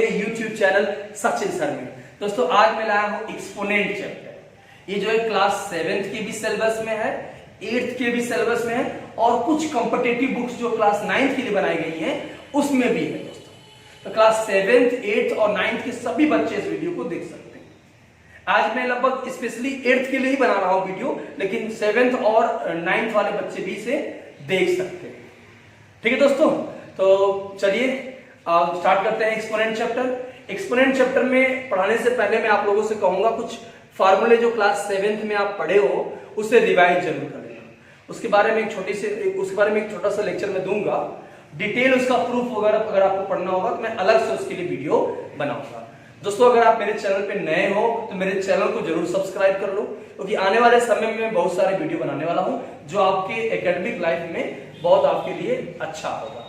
मेरे YouTube channel Sachin sir में। दोस्तों आज मैं लाया हूँ एक्सपोनेंट चैप्टर। ये जो है क्लास 7th के भी सिलेबस में है, 8th के भी सिलेबस में है और कुछ कॉम्पिटिटिव बुक्स जो क्लास 9th के लिए बनाई गई हैं उसमें भी है दोस्तों। तो क्लास 7th, 8th और 9th के सभी बच्चे इस वीडियो को देख सकते हैं। आज मैं लगभग स्पेशली 8th के लिए ही बना रहा हूँ वीडियो, लेकिन 7th और 9th वाले बच्चे भी इसे देख सकते हैं। ठीक है दोस्तों, तो चलिए स्टार्ट करते हैं एक्सपोनेंट चैप्टर। एक्सपोनेंट चैप्टर में पढ़ाने से पहले मैं आप लोगों से कहूंगा कुछ फार्मूले जो क्लास 7th में आप पढ़े हो उसे रिवाइज जरूर कर लेना। उसके बारे में एक छोटा सा लेक्चर मैं दूंगा। डिटेल उसका प्रूफ वगैरह अगर आपको पढ़ना होगा तो मैं अलग से उसके लिए वीडियो बनाऊंगा। दोस्तों अगर आप मेरे चैनल पे नए हो तो मेरे चैनल को जरूर सब्सक्राइब कर लो, क्योंकि आने वाले समय में मैं बहुत सारे वीडियो बनाने वाला हूं जो आपके एकेडमिक लाइफ में बहुत आपके लिए अच्छा होगा।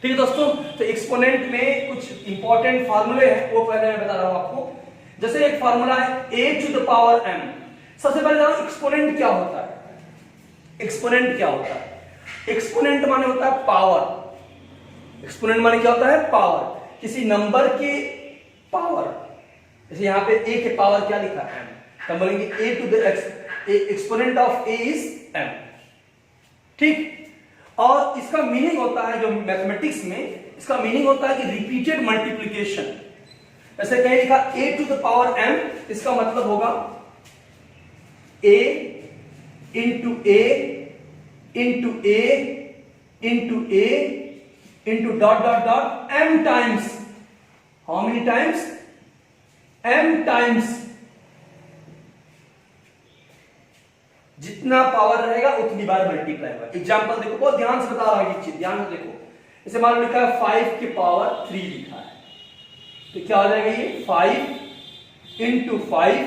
ठीक है दोस्तों, तो एक्सपोनेंट में कुछ इंपॉर्टेंट फार्मूले हैं वो पहले मैं बता रहा हूं आपको। जैसे एक फार्मूला है a to the power m। सबसे पहले जानो एक्सपोनेंट क्या होता है। एक्सपोनेंट क्या होता है? एक्सपोनेंट माने होता है पावर। एक्सपोनेंट माने क्या होता है? पावर। किसी नंबर के पावर। जैसे यहां पे a के पावर क्या लिखा है? m। तो बोलेंगे a to the x, exponent of a is m। ठीक। और इसका मीनिंग होता है जो मैथमेटिक्स में इसका मीनिंग होता है कि रिपीटेड मल्टीप्लिकेशन। ऐसे कहीं लिखा a to the power m, इसका मतलब होगा a into a into a into a into dot dot dot m times। How many times? m times। जितना पावर रहेगा उतनी बार मल्टीप्लाई होगा। एग्जांपल देखो, बहुत ध्यान से बता रहा हूं ये चीज, ध्यान से देखो। इसे मान लो लिखा है 5 के पावर 3 लिखा है, तो क्या हो जाएगा ये 5 into 5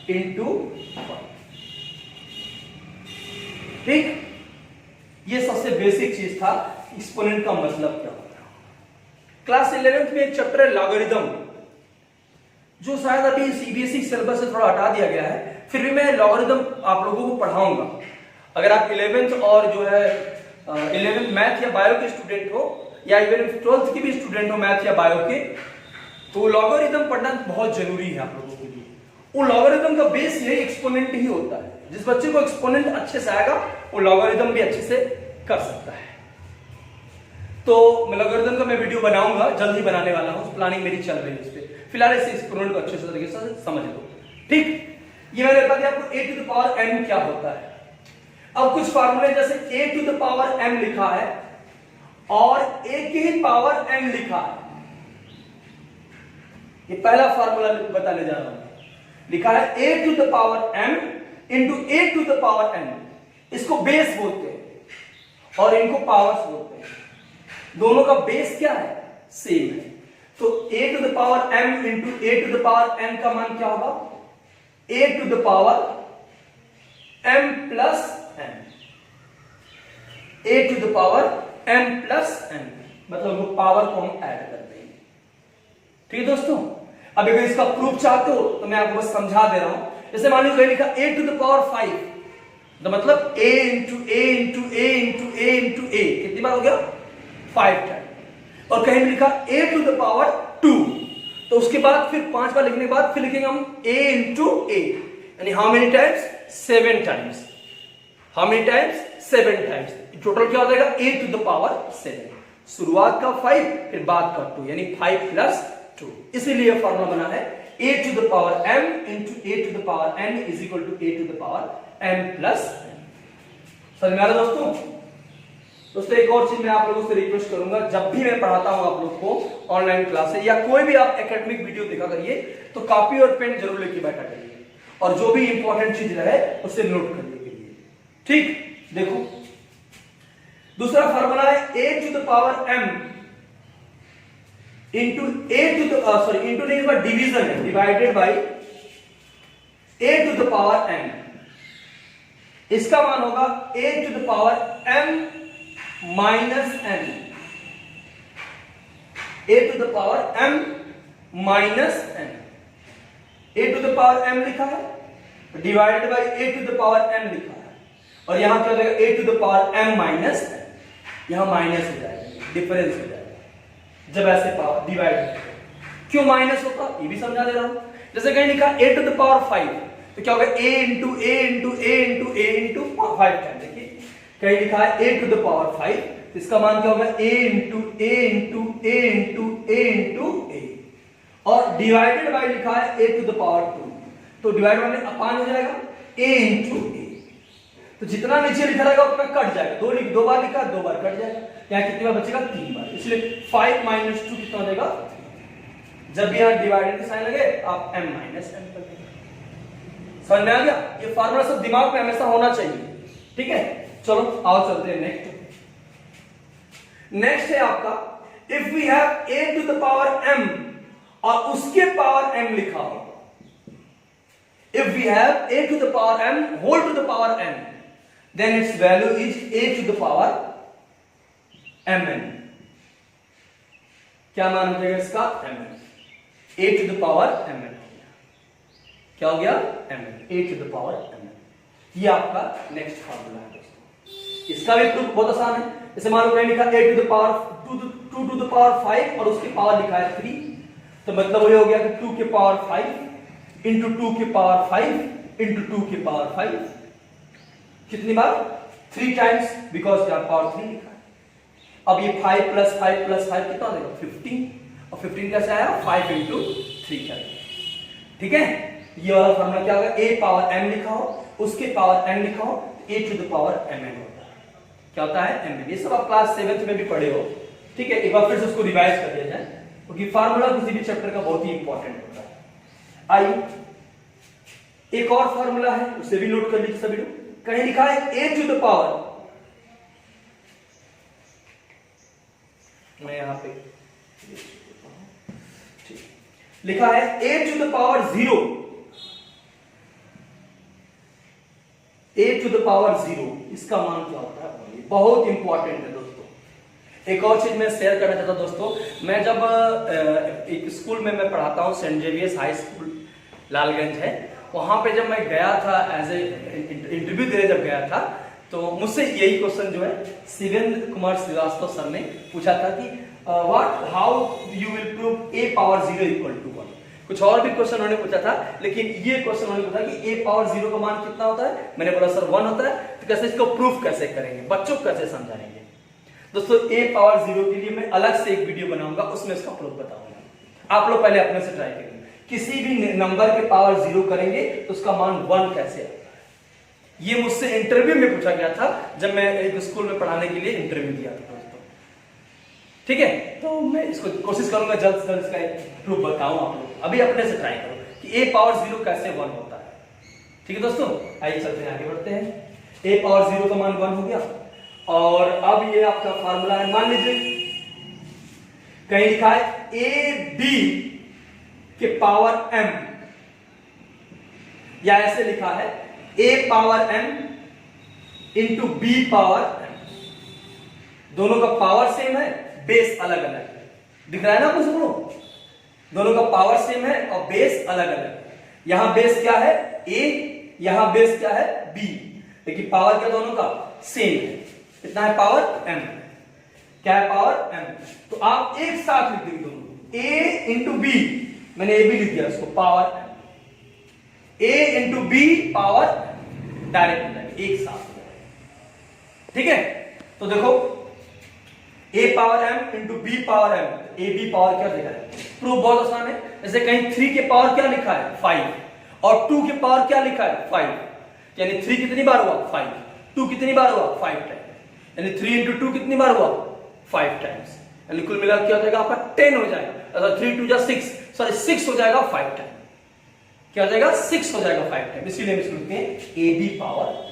into 5। ठीक, ये सबसे बेसिक चीज था एक्सपोनेंट का मतलब क्या होता है। क्लास 11th में एक चैप्टर है लॉगरिथम, जो शायद अभी सीबीएसई सिलेबस से थोड़ा हटा दिया गया है, फिर भी मैं लॉगरिथम आप लोगों को पढ़ाऊंगा। अगर आप 11th और जो है 11th मैथ या बायो के स्टूडेंट हो या इवन 12th के भी स्टूडेंट हो मैथ या बायो के, तो लॉगरिथम पढ़ना बहुत जरूरी है आप लोगों के लिए। वो लॉगरिथम का बेस यही एक्सपोनेंट ही होता है। जिस बच्चे को एक्सपोनेंट अच्छे से आएगा वो लॉगरिथम भी अच्छे से कर सकता है। तो मैं लॉगरिथम का मैं वीडियो बनाऊंगा, जल्द ही बनाने वाला हूं, प्लानिंग मेरी चल रही है उस पर। फिलहाल इस एक्सपोनेंट को अच्छे से तरीके से समझ लो। ठीक, ये मैंने बता दिया आपको a to the power m क्या होता है। अब कुछ फार्मूले जैसे a to the power m लिखा है और a की ही पावर m लिखा है। ये पहला फार्मूला बताने जा रहा हूं। लिखा है a to the power m into a to the power n। इसको बेस बोलते हैं और इनको पावर्स बोलते हैं। दोनों का बेस क्या है? सेम है। तो a to the power m into a to the power n का मान क्या होगा? a to the power m plus n। a to the power m plus n मतलब पावर को हम ऐड कर देंगे। ठीक है दोस्तों, अब अगर इसका प्रूफ चाहते हो तो मैं आपको बस समझा दे रहा हूं। जैसे मान लीजिए लिखा a to the power 5, तो मतलब a into a into a into a into a कितनी बार हो गया? 5 टाइम। और कहीं लिखा a to the power 2, तो उसके बाद फिर 5 बार लिखने के बाद फिर लिखेंगे हम a into a, यानी how many times? 7 times. How many times? 7 times. Total क्या हो जाएगा? a to the power 7। शुरुआत का 5 फिर बाद का 2, यानी 5 plus 2। इसीलिए फॉर्मूला बना है a to the power m into a to the power n is equal to a to the power m plus n। समझ में आ रहा दोस्तों? दोस्तों एक और चीज मैं आप लोगों से रिक्वेस्ट करूंगा, जब भी मैं पढ़ाता हूं आप लोग को ऑनलाइन क्लास या कोई भी आप एकेडमिक वीडियो देखा करिए तो कॉपी और पेन जरूर लेके बैठा करिए और जो भी इंपॉर्टेंट चीज रहे उसे नोट करने के लिए। ठीक, देखो दूसरा फार्मूला है a to the power m into a to the into नहीं इसका डिवीजन है, divided by a to the power m। इसका मान होगा a to the power m minus n। a to the power m minus n। a to the power m लिखा है divided by a to the power m लिखा है, और यहां क्या हो जाएगा? a to the power m minus n। यहां माइनस हो जाएगा, डिफरेंस हो जाएगा जब ऐसे पावर डिवाइड। क्यों माइनस होता, ये भी समझा दे रहा हूं। जैसे कहीं लिखा a टू द पावर 5, तो क्या होगा a into a into a into a into 5 time. देखिए कहीं लिखा है a टू द पावर 5, तो इसका मान क्या होगा a into a into a into a into a, और डिवाइडेड बाय लिखा है a टू द पावर 2, तो डिवाइड में अपान हो जाएगा a इंटू ए। तो जितना नीचे लिखा रहेगा उतना कट जाएगा, दो बार लिखा 2 बार कट जाएगा, यहाँ कितनी बार बचेगा 3 बार, इसलिए 5 माइनस 2 कितना हो जाएगा 3। जब भी यहाँ डिवाइडेड का साइन लगे आप m माइनस m कर देंगे। समझ में आ गया, ये फार्मूला सब दिमाग में हमेशा होना चाहिए, ठीक है। चलो आओ चलते हैं नेक्स्ट है आपका if we have a to the power m और उसके पावर m लिखा हो, if we have a to the power m whole to the power m, then its value is a to the power mn। क्या मान हो जाएगा इसका mn, a to the power mn, क्या हो गया mn, a to the power mn। ये आपका नेक्स्ट फार्मूला है दोस्तों, इसका भी प्रूफ बहुत आसान है। जैसे मान लो लिखा a to the power 2 to the power 5 और उसके पावर लिखा है 3, तो मतलब ये हो गया कि 2 के पावर 5 इंटू 2 के पावर 5 इंटू 2 के पावर 5, कितनी बार 3 टाइम्स, बिकॉज यहाँ पावर 3 लिखा है। अब ये 5 प्लस 5 प्लस 5 कितना देगा 15, और 15 कैसे आया 5 इंटू 3 का, ठीक है। ये वाला फॉर्मूला क्या होगा, a पावर m लिखा हो उसके पावर n लिखा हो, a to the power mn होता है। क्या होता है mn, ये सब आप क्लास 7th में भी पढ़े हो, ठीक है। एक बार फिर से उसको रिवाइज कर दिया जाए, क्योंकि फार्मूला किसी भी चैप्टर का बहुत ही इंपॉर्टेंट होता है। आइए एक और फार्मूला है, उसे भी नोट कर लीजिए सभी लोग। कहीं लिखा है a टू द पावर, मैं यहां पे लिखा है a to the power 0, a to the power 0, इसका मान क्या होता है, बहुत इंपॉर्टेंट है दोस्तों। एक और चीज मैं शेयर करना चाहता हूं दोस्तों, मैं जब एक स्कूल में मैं पढ़ाता हूं, Saint Xavier's High School Lalganj है, वहां पे जब मैं गया था एज ए इंटरव्यू देने जब गया था, तो मुझसे यही क्वेश्चन जो है शिवेंद्र कुमार श्रीवास्तव सर ने पूछा था कि how you will prove a power 0 equal to 1। कुछ और भी क्वेश्चन उन्होंने पूछा था, लेकिन ये क्वेश्चन उन्होंने पूछा कि a पावर 0 का मान कितना होता है। मैंने बोला सर 1 होता है, तो कैसे इसको प्रूफ कैसे करेंगे, बच्चों को कैसे समझाएंगे। दोस्तों a पावर 0 के लिए मैं अलग से एक वीडियो बनाऊंगा, उसमें इसका प्रूफ बताऊंगा। आप लोग पहले अपने से ट्राई करेंगे, किसी भी नंबर के पावर 0 करेंगे तो उसका मान 1 कैसे आता है। ये मुझसे इंटरव्यू में पूछा गया था, जब मैं एक स्कूल में पढ़ाने के लिए इंटरव्यू दिया था दोस्तों, ठीक है। तो मैं इसको कोशिश करूंगा जल्द से जल्द इसका एक प्रूफ बताऊं आप लोग, अभी अपने से ट्राई करो कि a पावर 0 कैसे 1 होता है, ठीक है दोस्तों। आइए चलते हैं, आगे बढ़ते हैं। a पावर 0 का मान 1 हो गया, और अब ये आपका फार्मूला है, मान लीजिए कहीं लिखा है a b के पावर m, या ऐसे लिखा है a power m into b power m, दोनों का पावर सेम है, बेस अलग अलग है। दिख रहा है ना कुछ लोग, दोनों का पावर सेम है और बेस अलग अलग है। यहां बेस क्या है a, यहां बेस क्या है b, लेकिन पावर क्या दोनों का सेम है। कितना है पावर m, क्या है पावर m। तो आप एक साथ लिख देंगे दोनों, a इंटू बी, मैंने ए भी लिख दिया उसको, power a into B power direct एक साथ, ठीक है। तो देखो a power m into B power m, a b power क्या लिखा है, प्रूफ बहुत आसान है। जैसे कहीं 3 के पावर क्या लिखा है 5, और 2 के पावर क्या लिखा है 5, यानी 3 कितनी बार हुआ 5, 2 कितनी बार हुआ 5 टाइम्स, यानी 3 इंटू 2 कितनी बार हुआ 5 टाइम्स, यानी कुल मिलाकर क्या हो जाएगा आपका 10 हो जाएगा। 3 2 6, सॉरी 6 हो जाएगा 5 टाइम, क्या हो जाएगा 6 हो जाएगा 5 टाइम, इसीलिए हम इसको लिखते हैं ए बी पावर।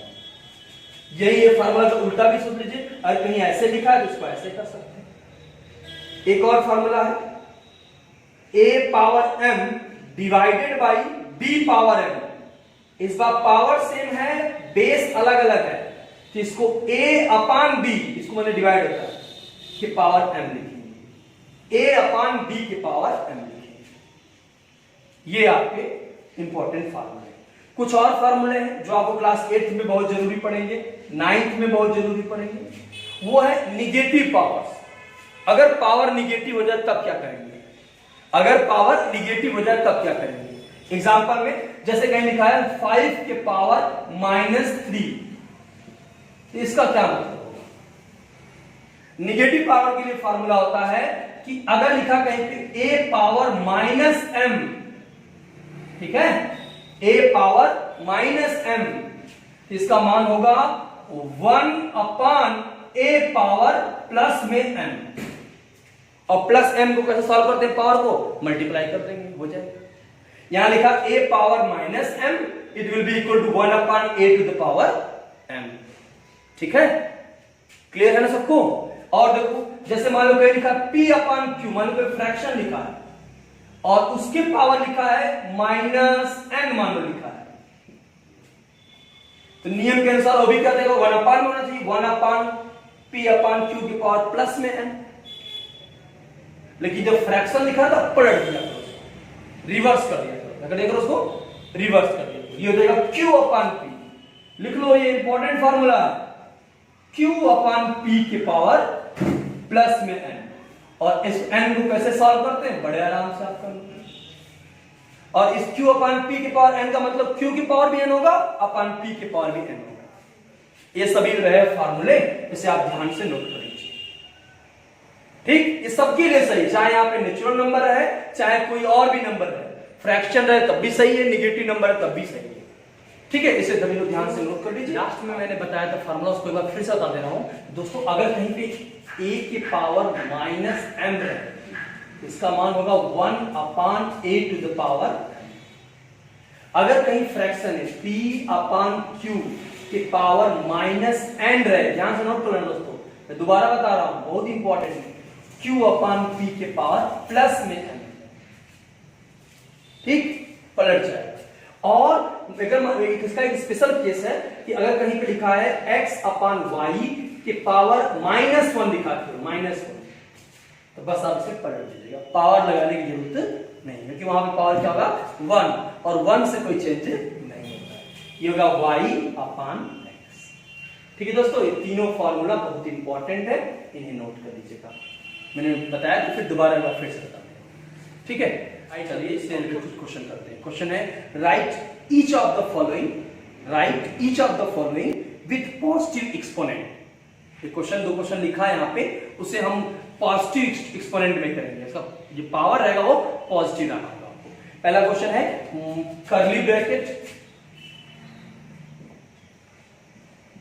यही है फार्मूला, तो उल्टा भी सोच लीजिए, अगर कहीं ऐसे लिखा है तो इसको ऐसे कर सकते हैं। एक और फार्मूला है a power m divided by b power m, इस बार पावर सेम है, बेस अलग अलग है, तो इसको a अपान b, इसको मैंने डिवाइड होता है कि पावर m लिखेंगे, a अपान b के पावर m लिखेंगे। ये आपके इंपॉर्टेंट फार्मूले हैं। कुछ और फार्मूले हैं जो आपको क्लास 8th में बहुत जरूरी पड़ेंगे, 9th में बहुत जरूरी पड़ेंगे, वो है निगेटिव पावर्स। अगर पावर निगेटिव हो जाए तब क्या करेंगे, अगर पावर निगेटिव हो जाए तब क्या करेंगे। एग्जांपल में जैसे कहीं लिखा है 5 के पावर -3, इसका क्या मतलब होगा। निगेटिव पावर के लिए फॉर्मूला होता है कि अगर लिखा कहीं पे a पावर -m, ठीक है, a पावर -m, तो इसका मान होगा 1/a पावर प्लस में m, और प्लस m को कैसे सॉल्व करते हैं, पावर को मल्टीप्लाई कर देंगे, हो जाएगा। यहां लिखा a power -m, it will be equal to 1/a to the power m, ठीक है, क्लियर है ना सबको। और देखो जैसे मान लो कहीं लिखा p/q, मान लो कोई फ्रैक्शन लिखा है और उसके पावर लिखा है -n, मान लो लिखा है, तो नियम के अनुसार वो भी क्या देगा, 1/, होना चाहिए 1/p/q की पावर प्लस में n। लेकिन जब फ्रैक्शन लिखा था पलट दिया करो उसको, रिवर्स कर दिया करो, अगर देखो उसको रिवर्स कर दिया, ये हो जाएगा q/p। लिख लो, ये इंपॉर्टेंट फॉर्मूला है, q/p के पावर प्लस में n। और इस n को कैसे सॉल्व करते हैं, बड़े आराम से आप कर लो। और इस q/p के पावर n का मतलब q की पावर भी n होगा, अपन p के पावर भी n होगा। ये सभी रहे फार्मूले, इसे आप ध्यान से नोट कर लीजिए, ठीक। ये सबके लिए सही, चाहे यहाँ पे नेचुरल नंबर है, चाहे कोई और भी नंबर है, फ्रैक्शन रहे तब भी सही है, निगेटिव नंबर है तब भी सही है, ठीक है। इसे सभी लोग ध्यान से नोट कर लीजिए। लास्ट में मैंने बताया था फार्मूला, उसको एक बार फिर से बता दे रहा हूं दोस्तों। अगर कहीं पे a की पावर -m है, इसका मान होगा 1/a टू द पावर। अगर कहीं फ्रैक्शन है p/q के पावर -n रहे, ध्यान से नोट कर लेना दोस्तों, मैं दोबारा बता रहा हूं, बहुत इंपॉर्टेंट है, q/p के पावर प्लस में n, ठीक, पलट जाएगा। और अगर इसका एक स्पेशल केस है कि अगर कहीं पे लिखा है x/y के पावर -1 दिखा के -1, तो बस आप इसे पलट दीजिएगा, पावर लगाने की जरूरत नहीं है, क्योंकि वहां पे पावर क्या होगा 1, और 1 से कोई चेंज नहीं होता है, ये होगा y/x, ठीक है दोस्तों। ये तीनों फॉर्मूला बहुत इंपॉर्टेंट है, इन्हें नोट कर लीजिएगा। मैंने बताया तो फिर दोबारा फिर से बता दें, ठीक है। आइए चलिए इससे रिलेटेड कुछ क्वेश्चन करते हैं। क्वेश्चन है right each of the following with positive exponent. ये क्वेश्चन, दो क्वेश्चन लिखा है यहाँ पे, उसे हम पॉजिटिव एक्सपोनेंट में करेंगे, इसका जो पावर रहेगा वो पॉजिटिव आना होगा आपको। पहला क्वेश्चन है कर्ली ब्रैकेट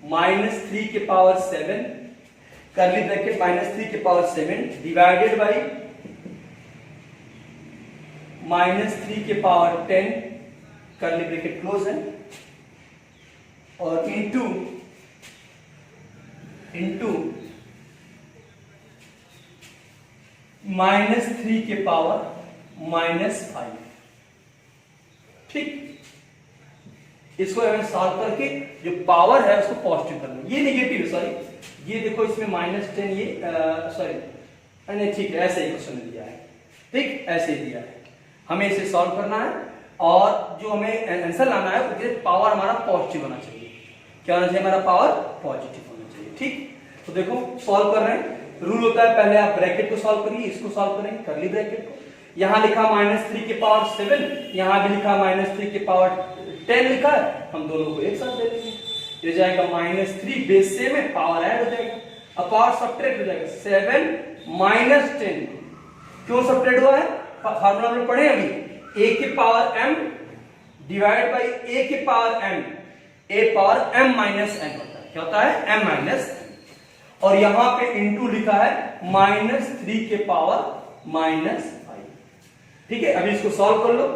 -3 के पावर 7, कर्ली ब्रैकेट -3 के पावर 7 डिवाइडेड बाई -3 के पावर 10, कर्ली ब्रैकेट क्लोज है, और इनटू -3 के पावर -5, ठीक। इसको हमें सॉल्व करके जो पावर है उसको पॉजिटिव करना, ये नेगेटिव है, सॉरी, ये देखो इसमें -10, ये सॉरी नहीं, ठीक है, ऐसे ही क्वेश्चन दिया है, ठीक, ऐसे ही दिया है, हमें इसे सॉल्व करना है, और जो हमें आंसर लाना है उसके पावर हमारा पॉजिटिव होना चाहिए। क्या होना चाहिए, हमारा पावर पॉजिटिव होना चाहिए, ठीक। तो देखो सॉल्व कर रहे हैं, रूल होता है पहले आप ब्रैकेट को सॉल्व करिए, इसको सॉल्व करेंगे कर्ली ब्रैकेट को। यहां लिखा -3 के पावर 7, यहां भी लिखा -3 के पावर 10 लिखा है, हम दोनों को एक साथ दे देंगे, ये जाएगा -3 बेस से में पावर ऐड हो जाएगा, अब पावर सब्ट्रैक्ट हो जाएगा, 7 - 10, क्यों सब्ट्रैक्ट हुआ है, फार्मूला में पढ़े अभी, a के power m divide by a के power m, a power m minus n होता है, क्या होता है, m माइनस n, और यहां पे इनटू लिखा है -3 के पावर -5, ठीक है। अभी इसको सॉल्व कर लो,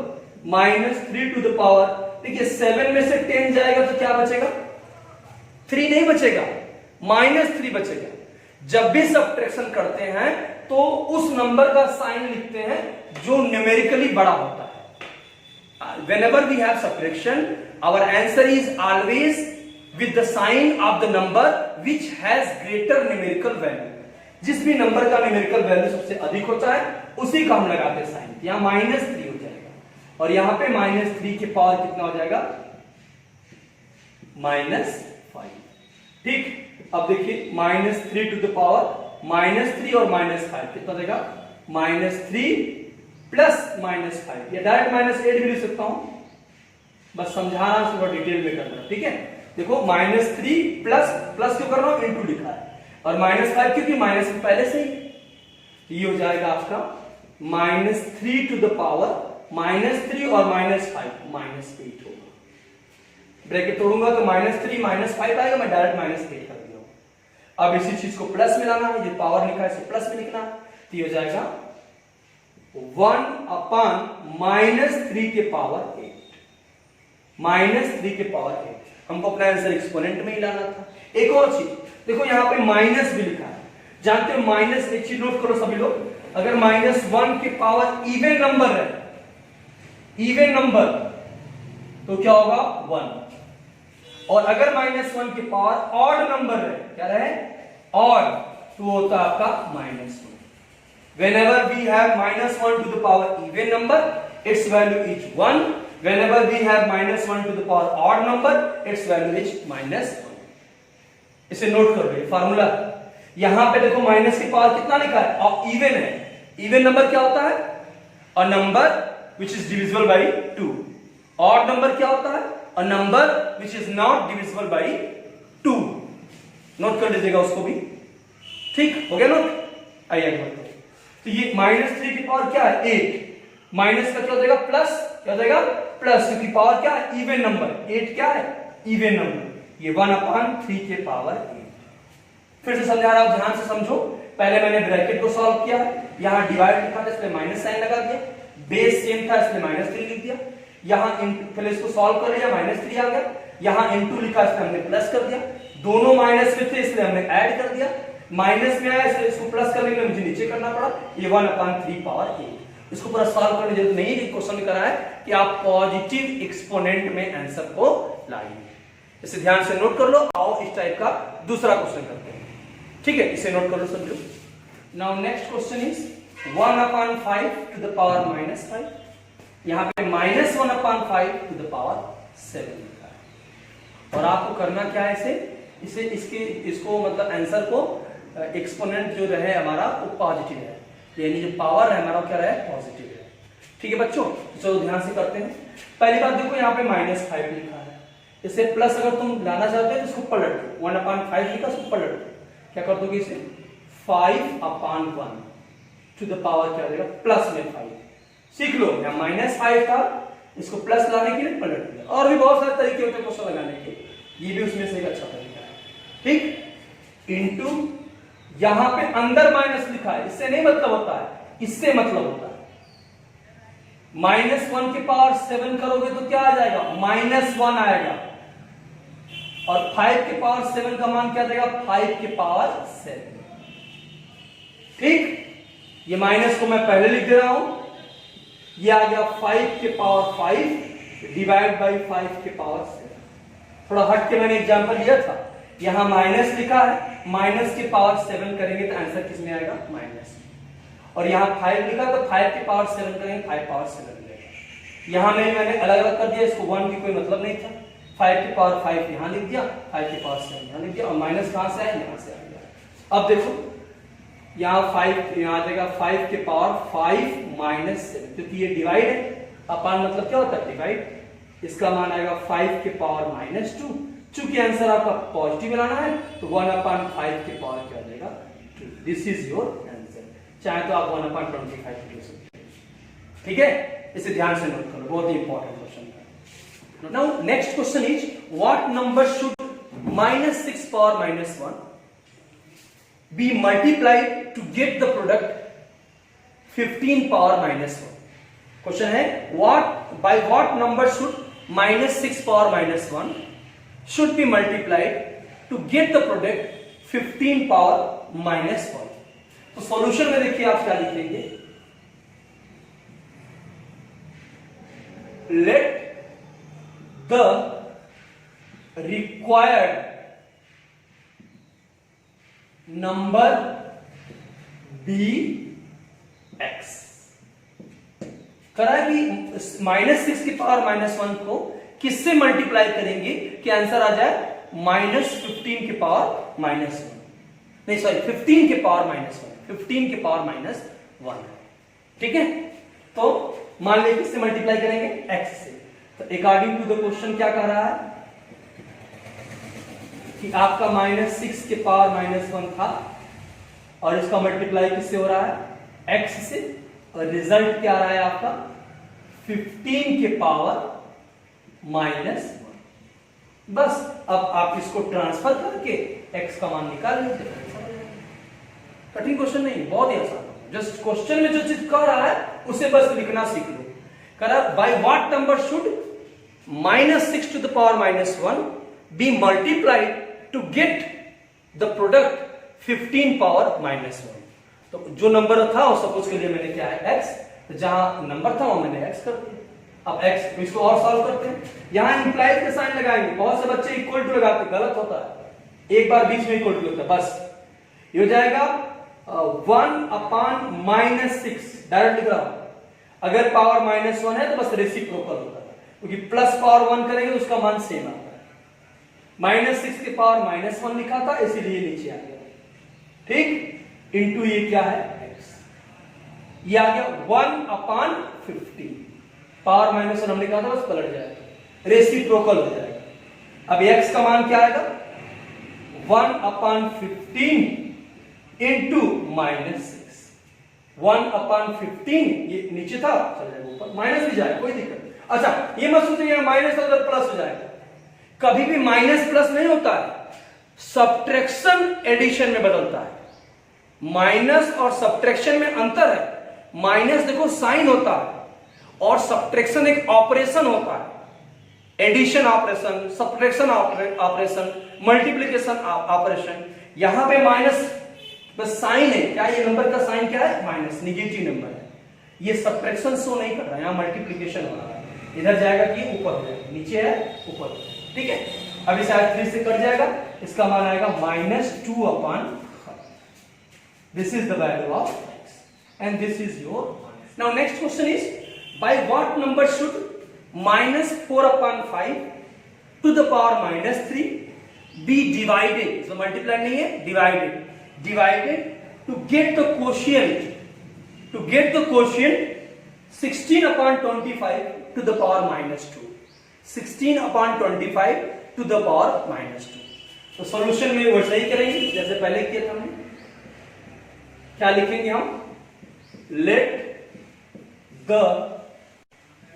-3 टू द पावर, देखिए 7 में से 10 जाएगा तो क्या बचेगा, 3 नहीं बचेगा, -3 बचेगा। जब भी सब्ट्रैक्शन करते हैं तो उस नंबर का साइन लिखते हैं जो न्यूमेरिकली बड़ा होता है। Whenever we have subtraction, our answer is always with the sign of the number which has greater numerical value. जिस भी नंबर का न्यूमेरिकल वैल्यू सबसे अधिक होता है उसी का हम लगाते हैं साइन। यहां -3 हो जाएगा, और यहां पे -3 के पावर कितना हो जाएगा, -5, ठीक। अब देखिए -3 टू द पावर -3 और -5 कितना देगा, -3 प्लस -5, या डायरेक्ट -8 भी लिख सकता हूं, बस समझाना थोड़ा डिटेल में करना, ठीक है। देखो -3 प्लस क्यों कर रहा हूं, इंटू लिखा है, और -5 क्योंकि माइनस पहले से ही। ये हो जाएगा आपका -3 टू द पावर -3 और -5 -8 होगा। ब्रैकेट तोड़ूंगा तो -3 -5 आएगा, मैं डायरेक्ट -8 कर दिया। अब इसी चीज को प्लस में लाना है, जो पावर लिखा है इसे प्लस में लिखना है, तो ये हो जाएगा 1/-3 के पावर 8, -3 के पावर 8। हमको अपना आंसर एक्सपोनेंट में ही लाना था। एक और चीज देखो, यहां पे माइनस भी लिखा है, जानते हो माइनस, एक चीज नोट करो सभी लोग, अगर -1 के पावर इवन नंबर है, इवन नंबर, तो क्या होगा 1, और अगर -1 के पावर ऑड नंबर है, क्या रहे ऑड, तो होता है आपका -1। whenever we have -1 to the power even number, its value is 1. whenever we have -1 to the power odd number, its value is -1। इसे नोट कर लो, फार्मूला। यहां पे देखो माइनस की पावर कितना लिखा है, और इवन है। इवन नंबर क्या होता है, a number which is divisible by 2। Odd number क्या होता है, a number which is not divisible by 2। Note कर लीजिएगा उसको भी, ठीक हो गया नोट। आइए आगे बढ़ते हैं। तो ये -3 की पावर क्या है 8, माइनस का क्या हो जाएगा प्लस, क्या हो जाएगा प्लस, क्योंकि पावर क्या है इवन नंबर, 8 क्या है इवन नंबर, ये 1/3 के पावर 8। फिर से समझा रहा हूं, ध्यान से समझो। पहले मैंने ब्रैकेट को सॉल्व किया, यहां डिवाइड लिखा था इसलिए माइनस साइन लगा दिया, बेस सेम था इसलिए -3 लिख दिया, यहां पहले इसको सॉल्व कर लिया, -3 आ गया, यहां इनटू लिखा इसलिए हमने प्लस कर दिया, दोनों माइनस में थे इसलिए हमने ऐड कर दिया, माइनस में आया इसलिए इसको प्लस करने के लिए मुझे नीचे करना पड़ा, ये 1/3 पावर 8। इसको पूरा सॉल्व करने की जरूरत नहीं है, क्वेश्चन में करा है कि आप पॉजिटिव एक्सपोनेंट में आंसर को लाइए। इसे ध्यान से नोट कर लो। आओ इस टाइप का दूसरा क्वेश्चन करते हैं, ठीक है, इसे नोट कर लो सब लोग। Now next question is 1/5 to the power -5। यहां पे -1/5 टू द पावर 7 लिखा है, और आपको करना क्या है, इसको मतलब आंसर को एक्सपोनेंट जो रहे हमारा वो पॉजिटिव है, यानी जो पावर है हमारा क्या रहे पॉजिटिव है, ठीक है बच्चों। चलो ध्यान से करते हैं। पहली बात देखो, यहाँ पे -5 लिखा है, इसे प्लस अगर तुम लाना चाहते हो तो इसको पलट दो, 1/5 लिखा इसको पलट दो, क्या कर दोगे इसे 5/1 टू द पावर क्या देगा प्लस में 5। सीख लो, यहाँ -5 था, इसको प्लस लाने के लिए पलट दिया। और भी बहुत सारे तरीके होते हैं क्वेश्चन लगाने के, ये भी उसमें से एक अच्छा तरीका है, ठीक। इनटू यहां पे अंदर माइनस लिखा है, इससे नहीं मतलब होता है, इससे मतलब होता है। -1 के पावर 7 करोगे तो क्या आ जाएगा -1 आएगा, और 5 के पावर 7 का मान क्या देगा 5 के पावर 7, ठीक। ये माइनस को मैं पहले लिख दे रहा हूं, ये आ गया 5 के पावर 5 डिवाइड बाई 5 के पावर 7। थोड़ा हट के मैंने एग्जांपल लिया था, यहां माइनस लिखा है, माइनस के पावर 7 करेंगे तो आंसर किस में आएगा माइनस, और यहां 5 लिखा तो 5 के पावर 7 करेंगे 5 पावर 7 मिलेगा। यहां मैंने अलग अलग कर दिया, इसको 1 की कोई मतलब नहीं था, 5 के पावर 5 यहां लिख दिया, 5 के पावर 7 यहां लिख दिया, और माइनस कहां से आया यहां से आ गया। अब देखो यहां 5 यहां आ जाएगा 5 के पावर 5 -7, क्योंकि ये डिवाइड है, अपान मतलब क्या होता है डिवाइड, इसका मान आएगा 5 के पावर -2। चूंकि आंसर आपका पॉजिटिव लाना है तो 1/5 के पावर क्या आ जाएगा 2। This is your answer. चाहे तो आप 1/25 लिख सकते हैं, ठीक है। इसे ध्यान से नोट करो, बहुत ही इंपॉर्टेंट क्वेश्चन है। Now next question is what number should -6 power -1 be multiplied to get the product 15 power -1। Question है by what number should -6 power -1 should be multiplied to get the product 15 power -1। तो solution में देखिए आप क्या लिखेंगे, let the required number be x। करा कि -6 की पावर -1 को किससे मल्टीप्लाई करेंगे कि आंसर आ जाए -15 के पावर -1, नहीं सॉरी 15 के पावर -1, 15 के पावर -1, ठीक है। तो मान लीजिए किससे मल्टीप्लाई करेंगे, x से। तो अकॉर्डिंग टू द क्वेश्चन क्या कह रहा है कि आपका -6 के पावर -1 था और इसका मल्टीप्लाई किससे हो रहा है, x से, और रिजल्ट क्या आ रहा है आपका 15 के पावर -1। बस अब आप इसको ट्रांसफर करके x का मान निकाल लेते हैं। कठिन क्वेश्चन नहीं, बहुत ही आसान। जस्ट क्वेश्चन में जो चीज कह रहा है उसे बस लिखना सीख लो। कह रहा by what number should -6 to the power -1 be multiplied to get the product 15 power -1। तो जो नंबर था वो सपोज के लिए मैंने क्या है x, तो जहां नंबर था वहां मैंने x कर दिया। अब x तो इसको और सॉल्व करते हैं। यहां इंप्लाइड का साइन लगाएंगे। बहुत से बच्चे इक्वल टू लगाते, गलत होता है, एक बार बीच में इक्वल टू लगता है। बस ये हो जाएगा 1/-6 डायरेक्ट लिख रहा हूं। अगर पावर -1 है तो बस रेसिप्रोकल होता है, क्योंकि प्लस पावर 1 करेंगे तो उसका मान सेम आता है। -6 के पावर -1 लिखा था इसीलिए नीचे आ गया, ठीक। इंटू ये क्या है x, ये आ गया 1/15। पावर -1 हमने कहा था बस पलट जाएगा, रेसिप्रोकल हो जाएगा। अब x का मान क्या आएगा 1/15 इंटू -6। 1/15 ये नीचे था, चल जाएगा ऊपर, माइनस भी जाए कोई दिक्कत नहीं। अच्छा ये मत सोचिए माइनस उधर प्लस हो जाएगा, कभी भी माइनस प्लस नहीं होता है, सब्ट्रैक्शन एडिशन में बदलता है। माइनस और सब्ट्रैक्शन में अंतर है। माइनस देखो साइन होता है और सब्ट्रैक्शन एक ऑपरेशन होता है, addition operation, subtraction operation, multiplication operation. यहां पे माइनस बस साइन है, क्या ये नंबर का साइन क्या है माइनस, निगेटिव नंबर है। ये सब्ट्रैक्शन शो नहीं कर रहा है, यहां मल्टीप्लिकेशन हो रहा है। इधर जाएगा कि ऊपर हो जाएगा, नीचे है ऊपर, ठीक है। अब इसे 3 से कट जाएगा, इसका मान आएगा -2/5। This is the value of x and this is your. Now next question is by what number should -4/5 to the power -3 be divided, so multiply नहीं है, divided to get the quotient 16/25 to the power -2। 16/25 to the power -2। तो solution में वैसा ही करेंगे जैसे पहले किया था हमने। क्या लिखेंगे हम, let the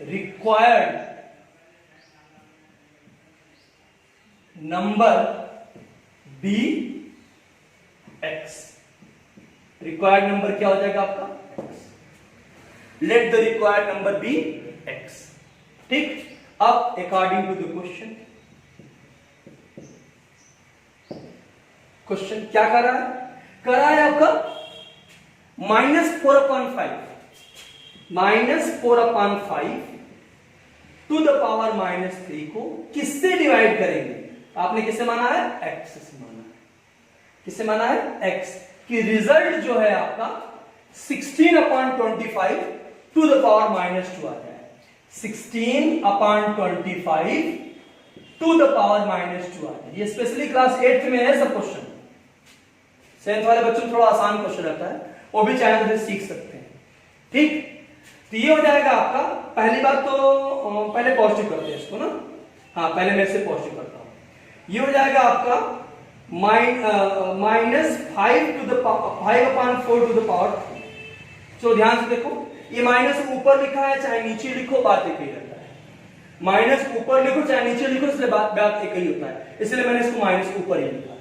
required number be x। Required number क्या हो जाएगा आपका x। Let the required number be x, ठीक। अब अकॉर्डिंग टू द क्वेश्चन क्या कर रहा है आपका -4/5 टू द पावर -3 को किससे डिवाइड करेंगे। आपने किससे माना है, x से माना है। किससे माना है, x। कि रिजल्ट जो है आपका 16/25 टू द पावर -2 आ जाए। 16/25 टू द पावर -2 आ जाए। ये स्पेशली क्लास 8th में है सब क्वेश्चन। 7th वाले बच्चों को थोड़ा आसान क्वेश्चन रहता है, वो भी चाहे तो सीख सकते हैं, ठीक। तो ये हो जाएगा आपका, पहली बात तो पहले पॉजिटिव करते हैं इसको ना, हाँ पहले मैं इसे पॉजिटिव करता हूं। ये हो जाएगा आपका -5/4 टू द पावर 3। तो ध्यान से देखो, ये माइनस ऊपर लिखा है चाहे नीचे लिखो, बात एक ही रहता है। माइनस ऊपर लिखो चाहे नीचे लिखो, इसलिए बात एक ही होता है, इसलिए मैंने इसको माइनस ऊपर ही लिखा है।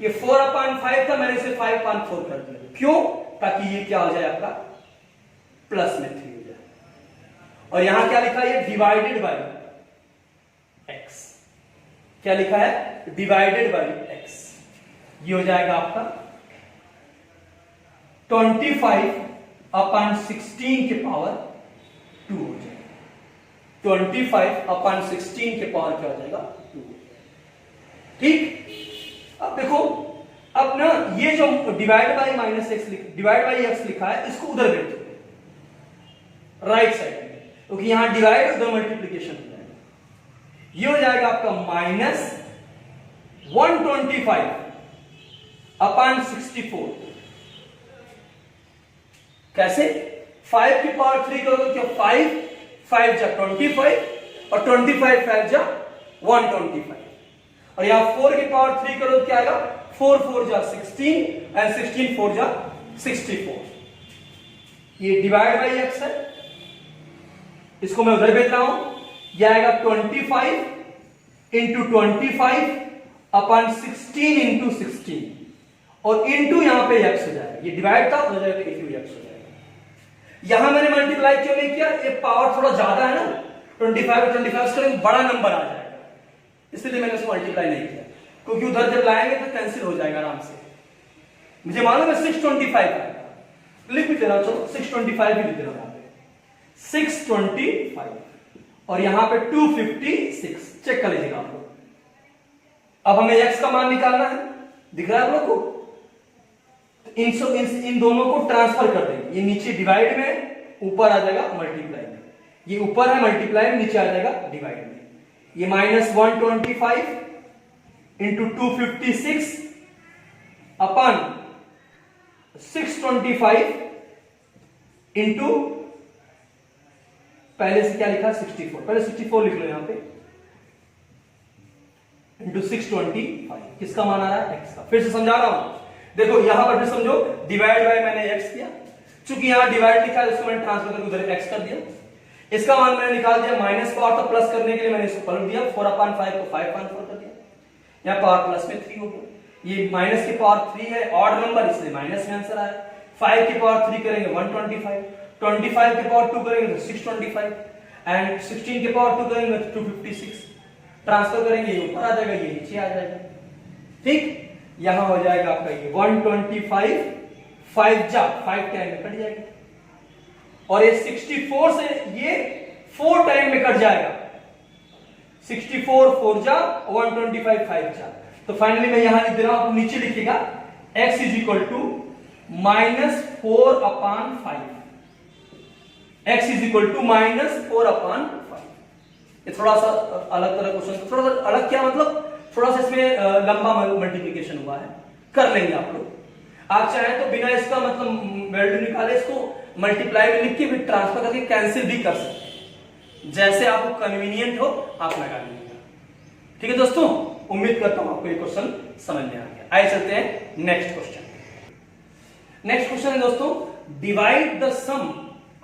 ये 4/5 था, मैंने इसे 5/4 कर दिया। क्यों, ताकि ये क्या हो जाए आपका प्लस में 3 हो जाए। और यहां क्या लिखा है, डिवाइडेड बाय x। क्या लिखा है, डिवाइडेड बाय x। ये हो जाएगा आपका 25/16 के पावर 2 हो जाएगा। 25/16 के पावर क्या हो जाएगा 2, ठीक। अब देखो, अब ना ये जो डिवाइड बाय -x लिखा है, इसको उधर भेज दो राइट साइड में, क्योंकि यहां डिवाइड उधर मल्टीप्लीकेशन हो जाएगा। ये हो जाएगा आपका -125/64। कैसे, 5 की पावर 3 करोगे क्या 5 5 जा 25 और 25 5 जा 125 और यहां 4 की पावर 3 करोगे क्या आएगा 4 4 जा 16 एंड 16 4 जा 64। ये डिवाइड बाई एक्स है, इसको मैं उधर भेज रहा हूं, यह आएगा 25 इंटू 25 अपॉन 16 इंटू 16 और इंटू यहां पे एक्स हो जाएगा, ये डिवाइड था हो जाएगा इंटू एक्स हो जाएगा। यहां मैंने मल्टीप्लाई क्यों नहीं किया, ये पावर थोड़ा ज्यादा है ना 25 और 25 करेंगे बड़ा नंबर आ जाएगा, इसलिए मैंने इसको मल्टीप्लाई नहीं किया, क्योंकि उधर जब लाएंगे तो कैंसिल हो जाएगा आराम से। मुझे मालूम है 625 आएगा, लिख भी दे रहा हूं, चलो 625 भी लिख दे रहा हूं, 625 और यहां पे 256 चेक कर लीजिएगा आप लोग। अब हमें x का मान निकालना है, दिख रहा है आप लोग को, इन दोनों को ट्रांसफर कर देंगे, ये नीचे डिवाइड में ऊपर आ जाएगा मल्टीप्लाई में, ये ऊपर है मल्टीप्लाई में नीचे आ जाएगा डिवाइड में, ये -125 इंटू 256 अपन 625 इंटू पहले से क्या लिखा 64, पहले 64 लिख लो यहां पे इंटू 625, किसका मान आ रहा है x का। फिर से समझा रहा हूं, देखो यहां पर भी समझो डिवाइड बाय मैंने x किया, चूंकि यहां डिवाइड लिखा है इसको मैंने ट्रांसफर करके उधर x कर दिया, इसका मान मैंने निकाल दिया, माइनस पावर तो प्लस करने के लिए मैंने इसको पलट दिया, 4/5 को 5/4 कर दिया, यहां पावर प्लस में 3 हो गया, ये माइनस की पावर 3 है ऑड नंबर इसलिए माइनस में आंसर आया, 5 की पावर 3 करेंगे 125, 25 की पावर 2 करेंगे तो 625 एंड 16 की पावर 2 करेंगे तो 256, ट्रांसफर करेंगे ये ऊपर आ जाएगा ये नीचे आ जाएगा, ठीक। यहां हो जाएगा आपका ये 125 5 जा 5 टाइम में कट जाएगा और ये 64 से ये 4 टाइम में कट जाएगा, 64 4 जा 125 5 जा, तो फाइनली मैं यहां लिख दे रहा हूं, नीचे लिखिएगा x is equal to -4/5, x is equal to -4/5। ये थोड़ा सा अलग तरह क्वेश्चन, थोड़ा सा अलग क्या मतलब थोड़ा सा इसमें लंबा मल्टीप्लिकेशन हुआ है, कर लेंगे आप लोग, आप चाहें तो बिना इसका मतलब वैल्यू निकाले इसको मल्टीप्लाई में लिख के फिर ट्रांसफर करके कैंसिल भी कर सकते हैं, जैसे आपको कन्वीनियंट हो आप लगा लीजिएगा, ठीक है दोस्तों। उम्मीद करता हूं आपको ये क्वेश्चन समझ में आ गया। आइए चलते हैं नेक्स्ट क्वेश्चन। नेक्स्ट क्वेश्चन है दोस्तों, divide the sum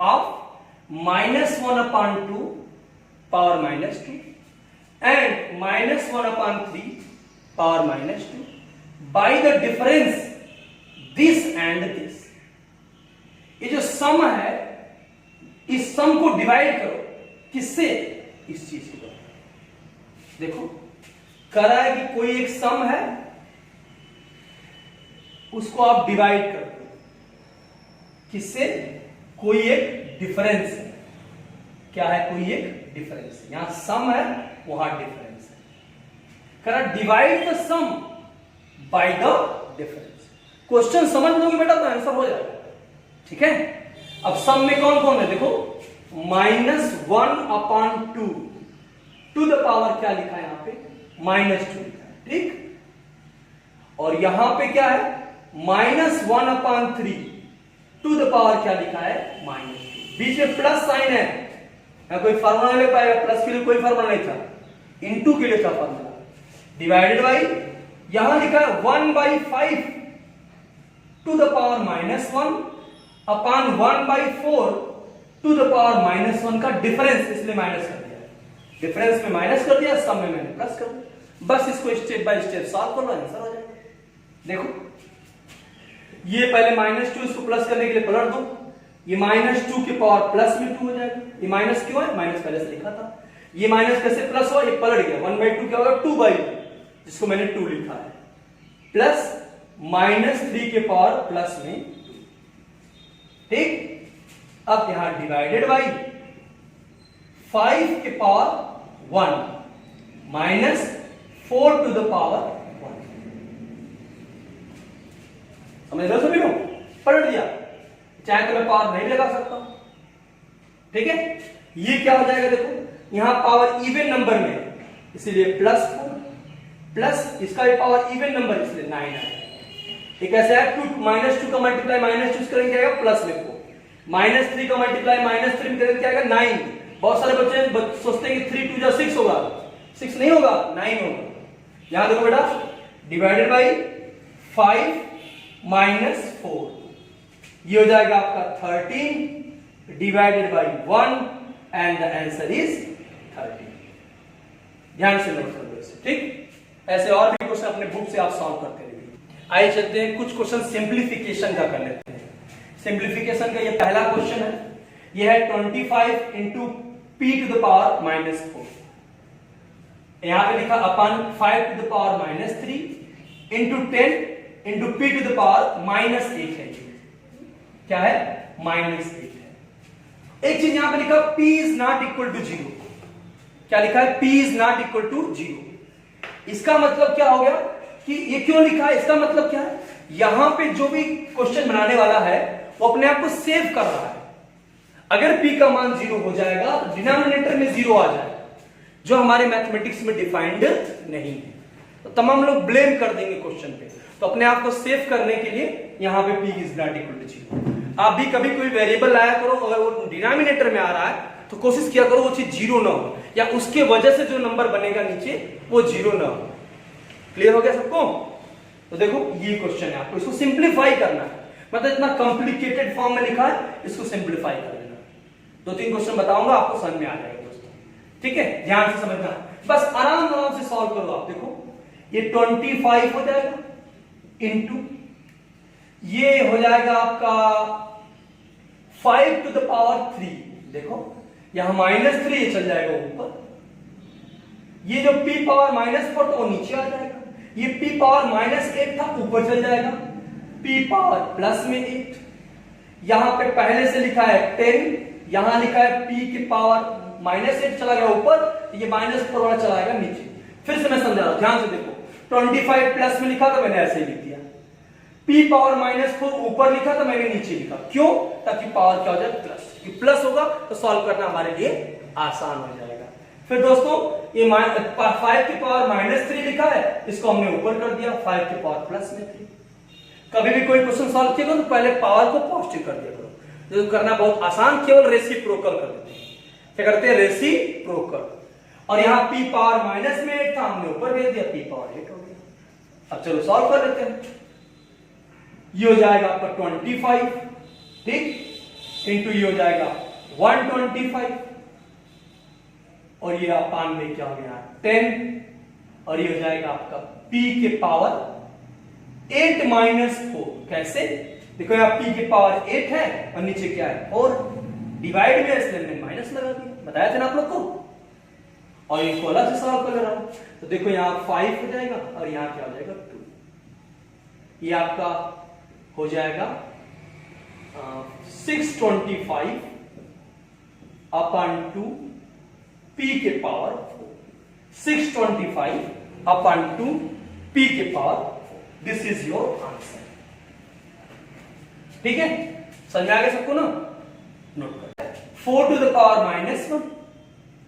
of -1/2 power -2 and -1/3 power -2 by the difference this and this. ये जो सम है इस सम को डिवाइड करो, किससे, इस चीज को देखो, कह रहा है कि कोई एक सम है उसको आप डिवाइड कर दो, किससे, कोई एक डिफरेंस है, क्या है, कोई एक डिफरेंस, यहां सम है वहां डिफरेंस है, कह रहा divide the sum by the difference. Question समझ लोगे बेटा तो आंसर हो जाएगा, ठीक है। अब सम में कौन कौन है देखो, -1/2 टू द पावर क्या लिखा है यहां पे -2 लिखा है, ठीक, और यहां पे क्या है -1/3 टू द पावर क्या लिखा है -2, बीच में प्लस साइन है, यहां कोई फार्मूला नहीं ले पाएगा, प्लस के लिए कोई फार्मूला नहीं था, इनटू के लिए था फार्मूला, डिवाइडेड बाई यहां लिखा है 1/5 to the power -1 upon 1/4 to the power -1 का डिफरेंस, इसलिए माइनस कर दिया, डिफरेंस में माइनस कर दिया, सम में मैंने प्लस कर दिया, बस इसको स्टेप बाय स्टेप सॉल्व कर लो, आंसर हो जाएगा। देखो ये पहले -2 इसको प्लस करने के लिए पलट दो, ये -2 के पावर प्लस में 2 हो जाएगा, ये माइनस क्यों है, माइनस पहले से लिखा था, ये माइनस कैसे प्लस हुआ, ये पलट गया, 1/2 क्या होगा 2/2 जिसको मैंने 2 लिखा है, प्लस -3 के पावर प्लस में 2, ठीक। अब यहां डिवाइडेड बाई 5 के पावर 1 -4 टू द पावर 1, समझ रहे हो सभी लोग, पलट दिया, चाहे तो मैं पावर नहीं लगा सकता, ठीक है। ये क्या हो जाएगा देखो, यहां पावर इवन नंबर में इसीलिए +4 प्लस इसका भी पावर इवन नंबर इसलिए 9 आएगा, एक ऐसा है -2 का मल्टीप्लाई -2 करेंगे आएगा प्लस में 4, -3 का मल्टीप्लाई -3 में करेंगे क्या आएगा 9। बहुत सारे बच्चे सोचते हैं कि 3 2 जा 6 होगा, 6 नहीं होगा, 9 होगा। यहां देखो बेटा, डिवाइडेड बाई 5 -4, ये हो जाएगा आपका 13 divided by 1 and the answer is 13। ध्यान से नोट कर लो इसे, ठीक। ऐसे और भी क्वेश्चन अपने बुक से आप सॉल्व करते रहिए। आइए चलते हैं, कुछ क्वेश्चन सिंप्लीफिकेशन का कर लेते हैं। सिंप्लीफिकेशन का ये पहला क्वेश्चन है, ये है 25 into p to the power -4। यहां पे लिखा upon 5 to the power -3 into 10 into p to the power -8 है। क्या है? -8 है। एक चीज यहां पे लिखा p is not equal to 0। क्या लिखा है? p is not equal to 0। इसका मतलब क्या हो गया कि ये क्यों लिखा है? इसका मतलब क्या है, यहां पे जो भी क्वेश्चन बनाने वाला है वो अपने आप को सेव कर रहा है। अगर p का मान 0 हो जाएगा तो डिनोमिनेटर में 0 आ जाएगा, जो हमारे मैथमेटिक्स में डिफाइंड नहीं है। तो तमाम लोग ब्लेम कर देंगे क्वेश्चन पे, तो अपने आप को सेव करने के लिए यहां पे p is not equal to 0। आप भी कभी कोई वेरिएबल लाया करो, अगर वो डिनोमिनेटर में आ रहा है तो कोशिश किया करो वो चीज 0 ना हो, या उसके वजह से जो नंबर बनेगा नीचे वो 0 ना हो। क्लियर हो गया सबको? तो देखो ये क्वेश्चन है, आपको इसको सिंप्लीफाई करना है। मतलब इतना कॉम्प्लिकेटेड फॉर्म में लिखा है, इसको सिंप्लीफाई कर लेना। 2-3 क्वेश्चन बताऊंगा, आपको समझ में आ जाएगा दोस्तों, ठीक है। ध्यान से समझना, बस आराम आराम से सॉल्व करो आप। देखो ये 25 हो जाएगा इंटू ये हो जाएगा आपका 5 टू द पावर 3। देखो यहां -3 चल जाएगा ऊपर, ये जो p पावर -4 तो वो नीचे आ जाएगा, ये p पावर -8 था ऊपर चल जाएगा, p पावर प्लस में 8। यहां पे पहले से लिखा है 10, यहां लिखा है p की पावर -8 चला गया ऊपर, ये -4 वाला चला जाएगा नीचे। फिर से मैं समझा रहा हूं, ध्यान से देखो। 25 प्लस में लिखा तो मैंने ऐसे ही लिख दिया, p पावर -4 ऊपर लिखा तो मैंने नीचे लिखा। क्यों? ताकि पावर क्या हो जाए प्लस, कि प्लस होगा तो सॉल्व करना हमारे लिए आसान हो जाएगा। फिर दोस्तों ये 5 की पावर -3 लिखा है, इसको हमने ऊपर कर दिया 5 की पावर प्लस में 3। कभी भी कोई क्वेश्चन सॉल्व किया तो पहले पावर को पॉजिटिव कर दिया करो, जो करना बहुत आसान, केवल रेसिप्रोकल कर देते हैं। क्या करते हैं? रेसिप्रोकल। और यहाँ p पावर -8 था, हमने ऊपर भेज दिया, p पावर 8 हो गया। अब चलो सॉल्व कर लेते हैं। ये हो जाएगा आपका 25, ठीक, इंटू ये हो जाएगा 125, और ये अपान में क्या हो गया 10, और ये हो जाएगा आपका p के पावर 8 -4। कैसे? देखो यहाँ p के पावर 8 है और नीचे क्या है 4, डिवाइड में इसलिए मैंने माइनस लगा दिया, बताया था ना आप लोग को। और इनको अलग से सॉल्व कर रहा हूं, तो देखो यहाँ 5 हो जाएगा और यहाँ क्या हो जाएगा 2। ये आपका हो जाएगा 625 अपॉन 2 p के पावर 4, 625 अपॉन 2 p के power 4। This is your answer. ठीक है, समझ में आ गया सबको ना? नोट कर 4 to the power -1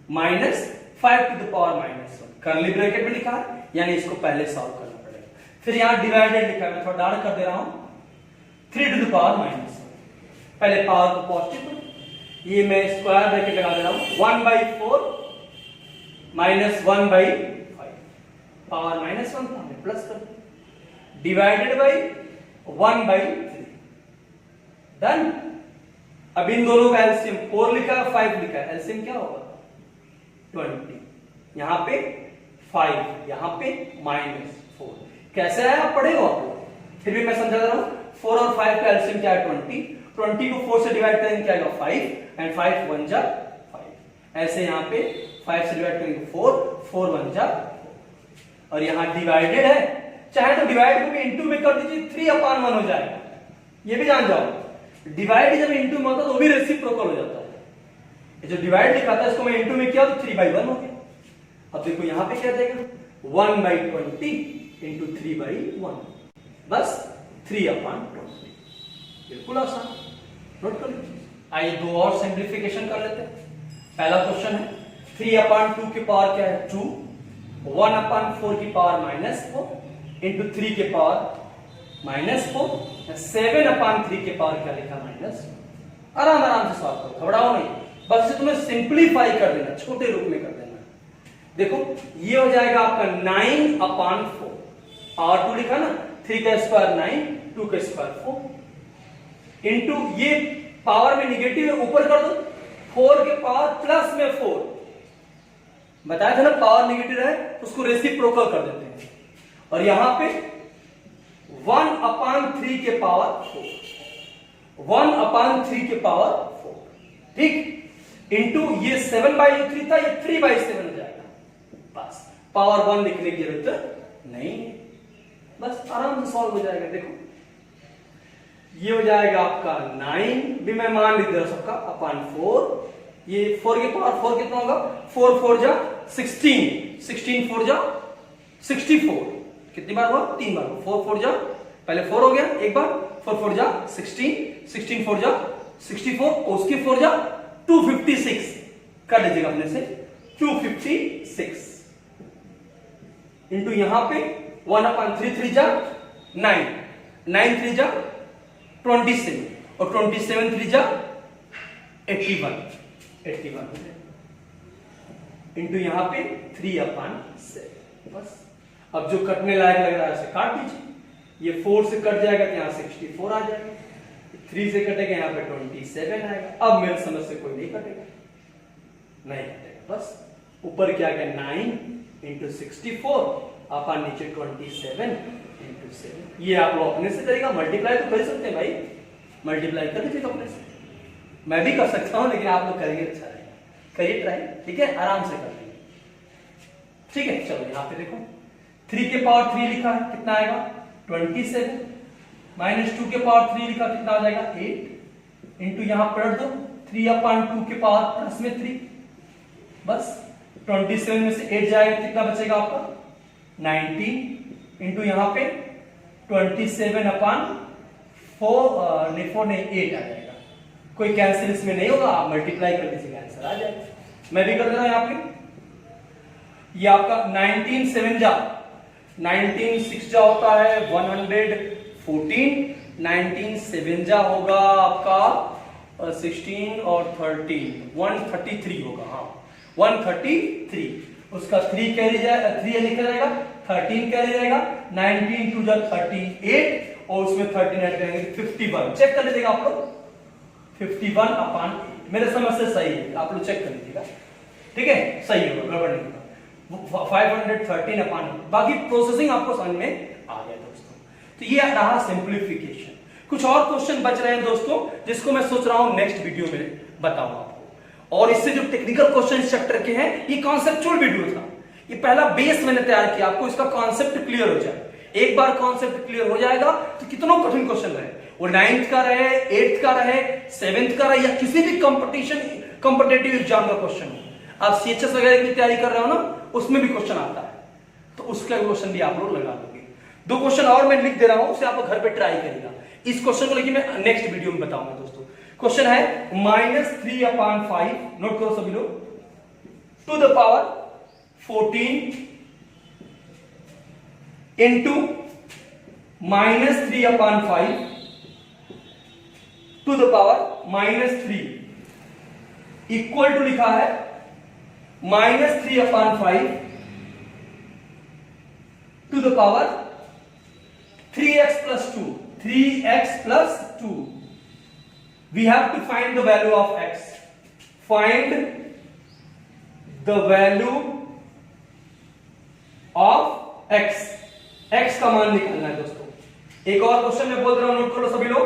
minus 5 to the power -1 curly bracket में लिखा है, यानी इसको पहले सॉल्व करना पड़ेगा। फिर यहां डिवाइडेड लिखा है, मैं थोड़ा डार्क कर दे रहा हूं, 3 टू द पावर -1। पहले पावर को पॉजिटिव, ये मैं स्क्वायर ब्रैकेट लगा दे रहा हूं, 1/4 माइनस 1/5 पावर -1 था, हमने प्लस कर दिया, डिवाइडेड बाई 1/3 डन। अब इन दोनों का एलसीएम 4 लिखा है 5 लिखा है, एलसीएम क्या होगा 20। यहां पे 5, यहां पे -4। कैसे आया आप पढ़े हो आप लोग, फिर भी मैं समझा रहा हूं। 4 और 5 का एलसीएम क्या है 20, 20 को 4 से डिवाइड करेंगे क्या आएगा 5, एंड 5 1 जा 5। ऐसे यहां पे 5 से डिवाइड करेंगे 4, 4 1 जा 4। और यहां डिवाइडेड है, चाहे तो डिवाइड को भी इनटू में कर दीजिए, 3/1 हो जाएगा। ये भी जान जाओ, डिवाइड जब इनटू में होता है तो वो भी रेसिप्रोकल हो जाता है। जो डिवाइड लिखा था इसको मैं इनटू में किया तो 3/1 हो गया। अब देखो यहां पे क्या जाएगा 1/20 इंटू 3/1, बस 3/20। बिल्कुल आसान, नोट कर लीजिए। आइए दो और सिंप्लीफिकेशन कर लेते हैं। पहला क्वेश्चन है 3/2 की पावर क्या है 2, 1/4 की पावर -4 इंटू 3 के पावर -4, 7/3 के पावर क्या लिखा -1। आराम आराम से सॉल्व करो, घबराओ नहीं, बस इसे तुम्हें सिंप्लीफाई कर देना, छोटे रूप में कर देना। देखो ये हो जाएगा आपका 9/4, और 2 लिखा ना, 3 का स्क्वायर 9, 2 का स्क्वायर 4, इंटू ये पावर में निगेटिव है ऊपर कर दो, 4 के पावर प्लस में 4, बताया था ना पावर निगेटिव है उसको रेसिप्रोकल कर देते हैं, और यहां पे 1/3 के पावर 4, 1/3 के पावर 4, ठीक, इंटू ये 7/3 था, ये 3/7 हो जाएगा, बस पावर 1 लिखने की जरूरत नहीं, बस आराम से सॉल्व हो जाएगा। देखो ये हो जाएगा आपका 9 भी मैं मान लिख दे रहा सबका अपॉन 4, ये 4 के पावर 4 कितना होगा, 4 4 जा 16, 16 4 जा 64, कितनी बार हुआ, 3 बार, 4 4 जा, पहले 4 हो गया एक बार, 4 4 जा 16, 16 4 जा 64, और उसके 4 जा 256, कर लीजिएगा अपने से 256, इंटू यहां पे 1/3 3 जा 9, 9 3 जा 27, और 27 3 जा 81, 81 इंटू यहां पे 3/7, बस। अब जो कटने लायक लग रहा है उसे काट दीजिए, ये 4 से कट जाएगा तो यहां 64 आ जाएगा, 3 से कटेगा यहां पे 27 आएगा। अब मेरे समझ से कोई नहीं कटेगा, नहीं कटेगा, बस ऊपर क्या गया 9 इंटू 64 अपन नीचे 27 इंटू 7, ये आप लोग अपने से करेगा, मल्टीप्लाई तो कर सकते हैं भाई, मल्टीप्लाई कर लीजिएगा अपने से, मैं भी कर सकता हूं लेकिन आप लोग करेंगे अच्छा रहेगा, करिए ट्राई, ठीक है, आराम से कर लीजिए, ठीक है। चलो यहां पे देखो 3 के पावर 3 लिखा है, कितना आएगा 27, माइनस 2 के पावर 3 लिखा, कितना आ जाएगा 8, इंटू यहां पलट दो 3/2 के पावर प्लस में 3, बस 27 में से 8 जाएगा, कितना बचेगा आपका 19, इंटू यहां पे 27/4 नहीं 4 नहीं 8 आ जाएगा, कोई कैंसिल इसमें नहीं होगा, आप मल्टीप्लाई कर दीजिएगा आंसर आ जाएगा। मैं भी कर दे रहा हूं यहां पे, ये आपका 19 7 जा 19 6 जा होता है 114, 19 7 जा होगा आपका 16 और 13 133 होगा, हाँ 133, उसका 3 कैरी जाएगा, 3 निकल जाएगा, 13 कैरी जाएगा, 19 2 जा 38, और उसमें 13 ऐड करेंगे 51, चेक कर लीजिएगा आप लोग 51/8, मेरे समझ से सही है, आप लोग चेक कर लीजिएगा, ठीक है, सही होगा, गड़बड़ नहीं होगा, 513/8, बाकी प्रोसेसिंग आपको समझ में आ गया दोस्तों। तो ये रहा सिंप्लीफिकेशन। कुछ और क्वेश्चन बच रहे हैं दोस्तों, जिसको मैं सोच रहा हूं नेक्स्ट वीडियो में बताऊं आपको, और इससे जो टेक्निकल क्वेश्चन इस चैप्टर के हैं, ये कॉन्सेप्चुअल वीडियो था, ये पहला बेस मैंने तैयार किया, आपको इसका कॉन्सेप्ट क्लियर हो जाए, एक बार कॉन्सेप्ट क्लियर हो जाएगा तो कितना कठिन क्वेश्चन रहे, वो 9th का रहे, 8th का रहे, 7th का रहे, या किसी भी कॉम्पिटिटिव एग्जाम का क्वेश्चन हो, आप सीएचएस वगैरह की तैयारी कर रहे हो ना, उसमें भी क्वेश्चन आता है, तो उसका क्वेश्चन भी आप लोग लगा दोगे। 2 क्वेश्चन और मैं लिख दे रहा हूं, उसे आप घर पे ट्राई करिएगा, इस क्वेश्चन को लेके मैं नेक्स्ट वीडियो में बताऊंगा दोस्तों। क्वेश्चन है -3/5, नोट करो सभी लोग, to the power 14 into -3/5 to the power -3 equal to लिखा है -3/5 to the power 3x plus 2, 3x plus 2. We have to find the value of x. Find the value of x. x का मान निकालना है दोस्तों। एक और क्वेश्चन मैं बोल रहा हूं, नोट करो सभी लोग,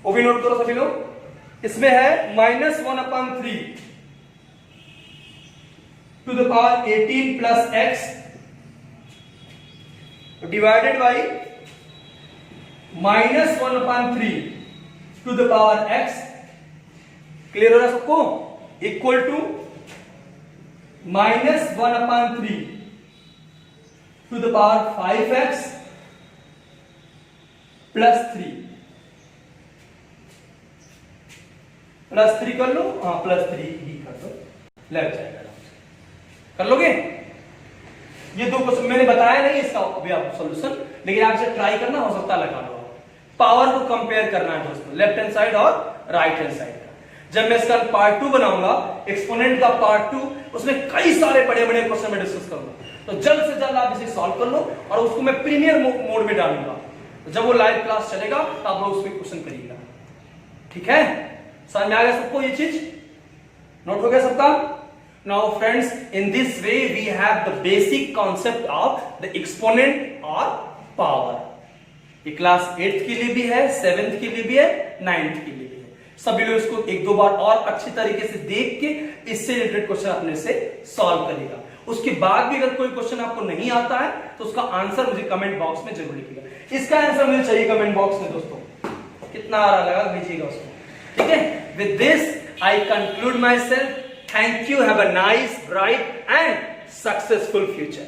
वो भी नोट करो सभी लोग। इसमें है -1/3 to the power 18 plus x divided by -1/3 to the power x, clear हो रहा है सबको, equal to -1/3 to the power 5x plus 3, +3 कर लो, हाँ +3 ही कर दो, लग जाएगा, कर लोगे। ये 2 क्वेश्चन मैंने बताया नहीं इसका अभी आप सॉल्यूशन, लेकिन आप इसे ट्राई करना, हो सकता है लगा लो। पावर को कंपेयर करना है दोस्तों, लेफ्ट हैंड साइड और राइट हैंड साइड का। जब मैं इसका पार्ट 2 बनाऊंगा, एक्सपोनेंट का पार्ट 2, उसमें कई सारे बड़े बड़े क्वेश्चन में डिस्कस करूंगा, तो जल्द से जल्द आप इसे सॉल्व कर लो और उसको मैं प्रीमियर मोड में डालूंगा। तो जब वो लाइव क्लास चलेगा तो आप लोग उसमें क्वेश्चन करिएगा, ठीक है? समझ में आ गया सबको? ये चीज नोट हो गया सबका? Now friends, in this way we have the basic concept of the exponent और पावर। ये क्लास 8th के लिए भी है, 7th के लिए भी है, 9th के लिए भी है। सभी लोग इसको एक दो बार और अच्छी तरीके से देख के इससे रिलेटेड क्वेश्चन अपने से सॉल्व करिएगा। उसके बाद भी अगर कोई क्वेश्चन आपको नहीं आता है तो उसका आंसर मुझे कमेंट बॉक्स में जरूर लिखिएगा। इसका आंसर मुझे चाहिए कमेंट बॉक्स में दोस्तों, कितना आ रहा लगा भेजिएगा उसको, ठीक है? With this I conclude my self. Thank you, have a nice, bright and successful future.